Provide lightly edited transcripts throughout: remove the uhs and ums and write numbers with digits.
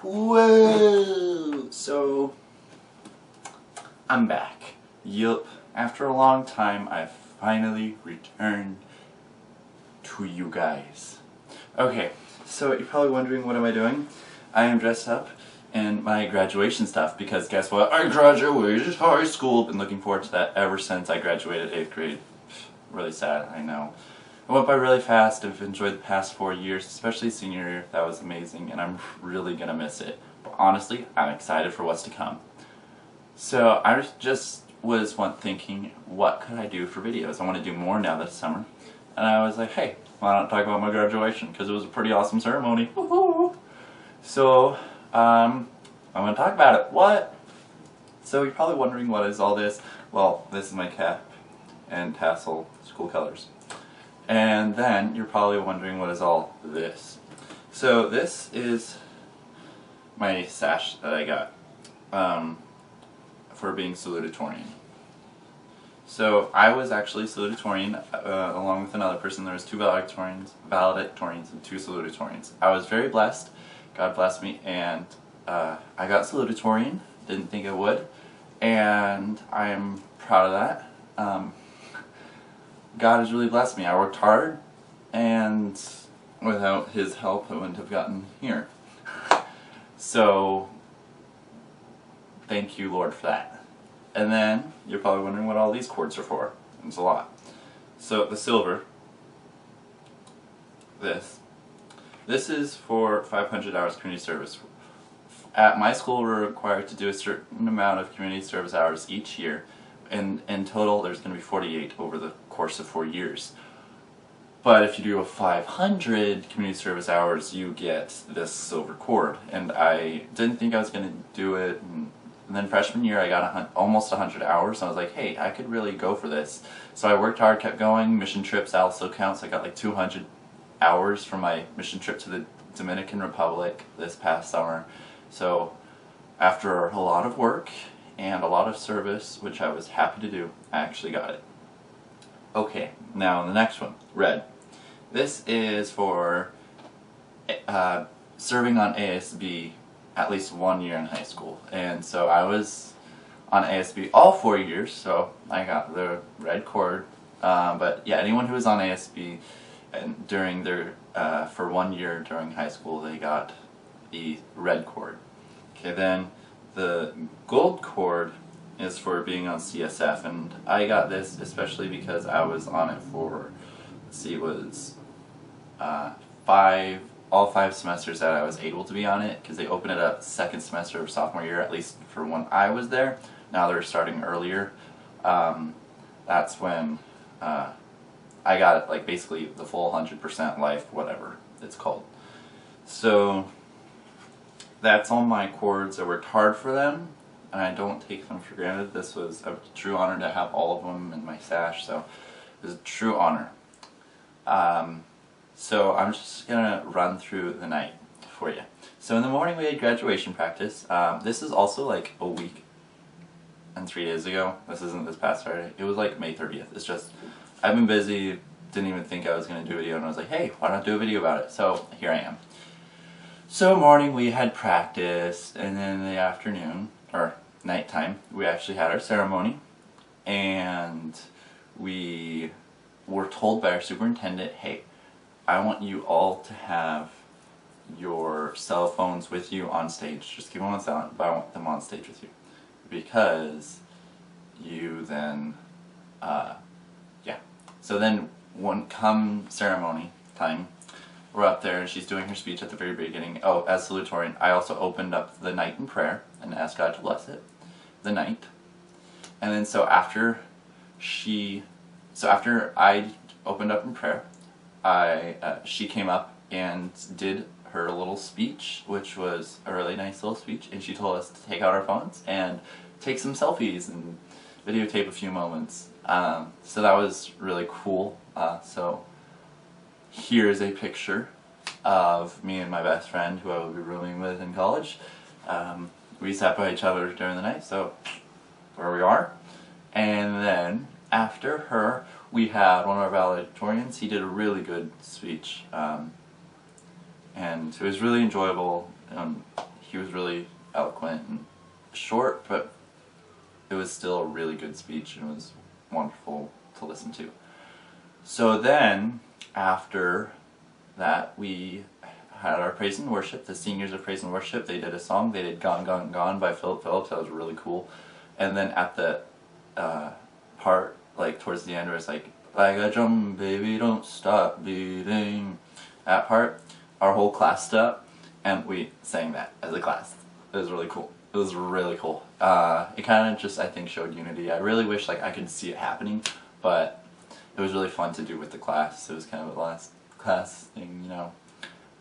Whoa! So, I'm back. Yup. After a long time, I've finally returned to you guys. Okay, so you're probably wondering what am I doing? I am dressed up in my graduation stuff because guess what? I graduated high school. Been looking forward to that ever since I graduated 8th grade. Really sad, I know. It went by really fast. I've enjoyed the past 4 years, especially senior year. That was amazing, and I'm really gonna miss it. But honestly, I'm excited for what's to come. So I just was thinking, what could I do for videos? I want to do more now this summer, and I was like, hey, why not talk about my graduation? Because it was a pretty awesome ceremony. Woohoo! So I'm gonna talk about it. What? So you're probably wondering what is all this? Well, this is my cap and tassel school colors. And then you're probably wondering what is all this. So this is my sash that I got for being salutatorian. So I was actually salutatorian along with another person. There was 2 valedictorians and 2 salutatorians. I was very blessed. God bless me, and I got salutatorian. Didn't think I would, and I am proud of that. God has really blessed me. I worked hard, and without His help I wouldn't have gotten here. So, thank you, Lord, for that. And then, you're probably wondering what all these cords are for. It's a lot. So, the silver, this is for 500 hours community service. At my school, we're required to do a certain amount of community service hours each year. And in total, there's going to be 48 over the course of 4 years. But if you do a 500 community service hours, you get this silver cord. And I didn't think I was going to do it. And then freshman year, I got almost 100 hours. And I was like, hey, I could really go for this. So I worked hard, kept going. Mission trips also counts. I got like 200 hours from my mission trip to the Dominican Republic this past summer. So after a lot of work and a lot of service, which I was happy to do, I actually got it. Okay, now the next one, red. This is for serving on ASB at least 1 year in high school. And so I was on ASB all 4 years, so I got the red cord. But yeah, anyone who was on ASB and during their for 1 year during high school, they got the red cord. Okay, then the gold cord is for being on CSF, and I got this especially because I was on it for, let's see, it was all 5 semesters that I was able to be on it, because they opened it up second semester of sophomore year, at least for when I was there. Now they're starting earlier. That's when I got it, like basically the full 100% life, whatever it's called. So that's all my cords. I worked hard for them, and I don't take them for granted. This was a true honor to have all of them in my stash, so it was a true honor. So I'm just going to run through the night for you. So in the morning we had graduation practice. This is also like a week and 3 days ago. This isn't this past Friday. It was like May 30th. It's just, I've been busy, didn't even think I was going to do a video, and I was like, hey, why not do a video about it? So here I am. So morning we had practice, and then in the afternoon, or nighttime, we actually had our ceremony, and we were told by our superintendent, hey, I want you all to have your cell phones with you on stage. Just keep them on silent, but I want them on stage with you. Because you then, yeah. So then, come ceremony time, we're up there and she's doing her speech at the very beginning. Oh, as salutatorian, I also opened up the night in prayer and asked God to bless it, the night. And then so after I opened up in prayer, she came up and did her little speech, which was a really nice little speech, and she told us to take out our phones and take some selfies and videotape a few moments. So that was really cool. So here's a picture of me and my best friend, who I will be rooming with in college. We sat by each other during the night, so where we are. And then after her, we had one of our valedictorians. He did a really good speech, and it was really enjoyable. he was really eloquent and short, but it was still a really good speech and it was wonderful to listen to. So then, after that, we had our praise and worship, the seniors of praise and worship. They did a song. They did Gone, Gone, Gone by Philip Phillips. That was really cool. And then at the part, like towards the end, where it's like a drum, baby, don't stop beating. That part, our whole class stood up and we sang that as a class. It was really cool. It was really cool. It kind of just, I think, showed unity. I really wish like I could see it happening, but it was really fun to do with the class. It was kind of a last class thing, you know.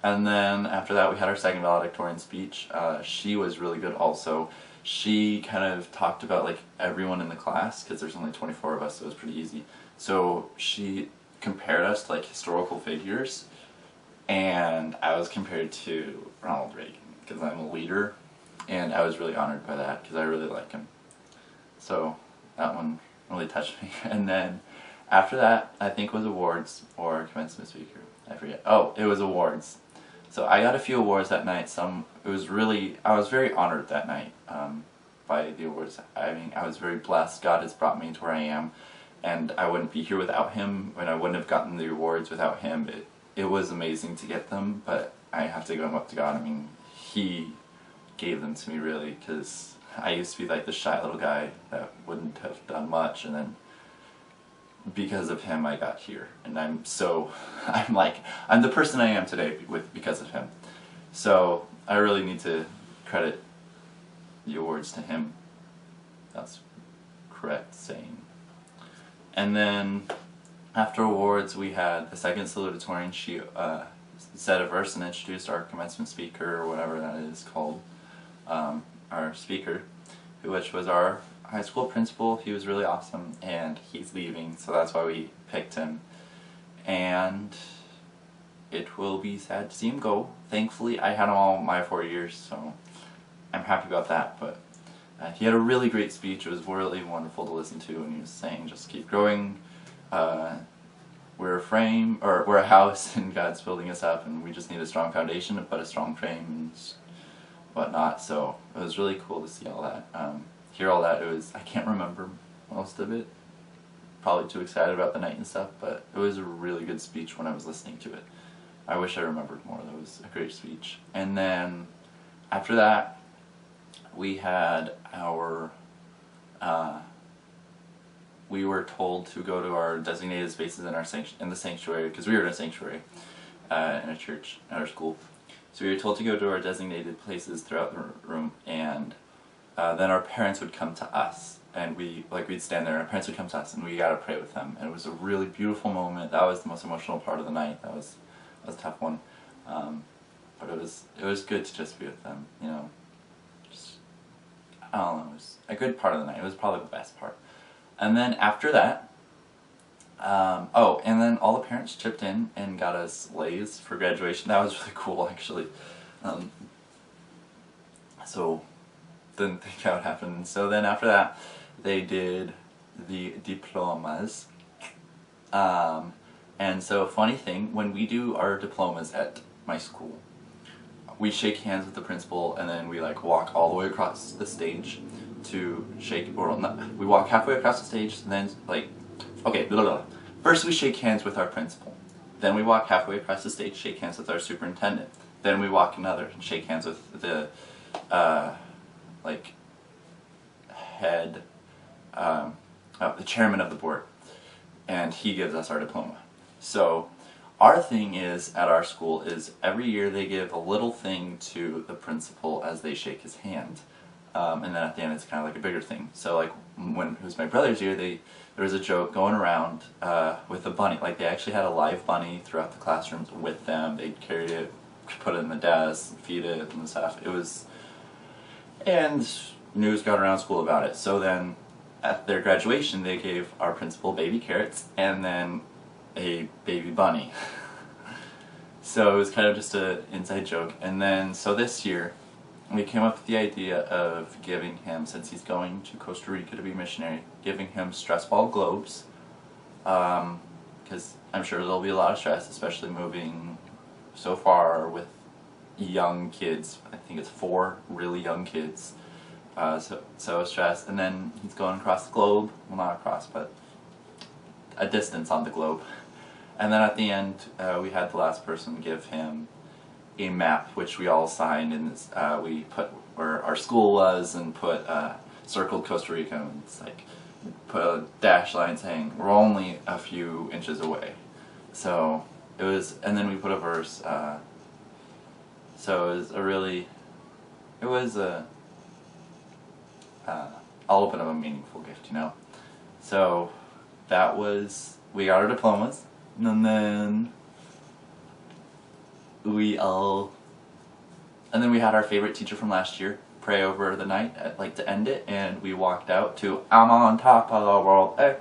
And then after that we had our second valedictorian speech. She was really good also. She kind of talked about like everyone in the class, because there's only 24 of us, so it was pretty easy. So she compared us to like historical figures, and I was compared to Ronald Reagan, because I'm a leader, and I was really honored by that, because I really like him. So that one really touched me. And then after that, I think was awards or commencement speaker. I forget. Oh, it was awards. So I got a few awards that night. I was very honored that night by the awards. I mean, I was very blessed. God has brought me to where I am, and I wouldn't be here without Him, and I wouldn't have gotten the awards without Him. It was amazing to get them, but I have to give them up to God. I mean, He gave them to me really, because I used to be like the shy little guy that wouldn't have done much, and then because of Him I got here, and I'm the person I am today because of Him. So I really need to credit the awards to Him. That's correct saying. And then after awards we had the second salutatorian. She said a verse and introduced our commencement speaker, or whatever that is called, our speaker, which was our high school principal. He was really awesome, and he's leaving, so that's why we picked him. And it will be sad to see him go. Thankfully, I had him all my 4 years, so I'm happy about that. But he had a really great speech. It was really wonderful to listen to, and he was saying, just keep growing. We're a house, and God's building us up, and we just need a strong foundation to put a strong frame and whatnot. So it was really cool to see all that. Hear all that. I can't remember most of it, probably too excited about the night and stuff, but it was a really good speech when I was listening to it. I wish I remembered more. That was a great speech. And then after that we had our we were told to go to our designated spaces in the sanctuary, because we were in a sanctuary in a church at our school. So we were told to go to our designated places throughout the room, and then our parents would come to us, and we'd stand there, and our parents would come to us, and we got to pray with them. And it was a really beautiful moment. That was the most emotional part of the night. That was a tough one, but it was good to just be with them. You know, I don't know. It was a good part of the night. It was probably the best part. And then after that, and then all the parents chipped in and got us leis for graduation. That was really cool, actually. So didn't think that would happen. So then after that, they did the diplomas. And so, funny thing, when we do our diplomas at my school, we shake hands with the principal, and then we walk all the way across the stage to shake, we walk halfway across the stage, and then first we shake hands with our principal, then we walk halfway across the stage, shake hands with our superintendent, then we walk another and shake hands with the head, the chairman of the board, and he gives us our diploma. So our thing is, at our school, is every year they give a little thing to the principal as they shake his hand. And then at the end it's kind of like a bigger thing. So when it was my brother's year, there was a joke going around with a bunny. Like, they actually had a live bunny throughout the classrooms with them. They carried it, put it in the desk, feed it and stuff. And news got around school about it. So then at their graduation they gave our principal baby carrots and then a baby bunny. So it was kind of just an inside joke. And then, so this year, we came up with the idea of giving him, since he's going to Costa Rica to be a missionary, giving him stress ball globes, because I'm sure there'll be a lot of stress, especially moving so far with young kids. I think it's 4 really young kids. So stressed. And then he's going across the globe. Well, not across, but a distance on the globe. And then at the end, we had the last person give him a map, which we all signed, and we put where our school was, and put circled Costa Rica, and it's like put a dash line saying we're only a few inches away. So it was, and then we put a verse. So it was a really, it was a little bit of a meaningful gift, you know. So that was, we got our diplomas, and then we had our favorite teacher from last year pray over the night, like to end it, and we walked out to "I'm on top of the world, eh?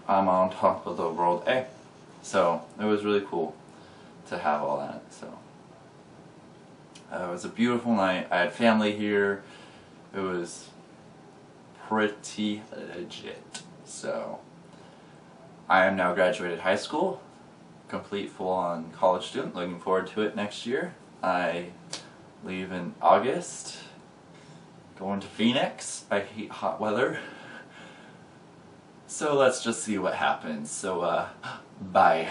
I'm on top of the world, eh?" So it was really cool to have all that. So it was a beautiful night. I had family here. It was pretty legit. So I am now graduated high school, complete full-on college student, looking forward to it next year. I leave in August, going to Phoenix. I hate hot weather. So let's just see what happens. So, bye.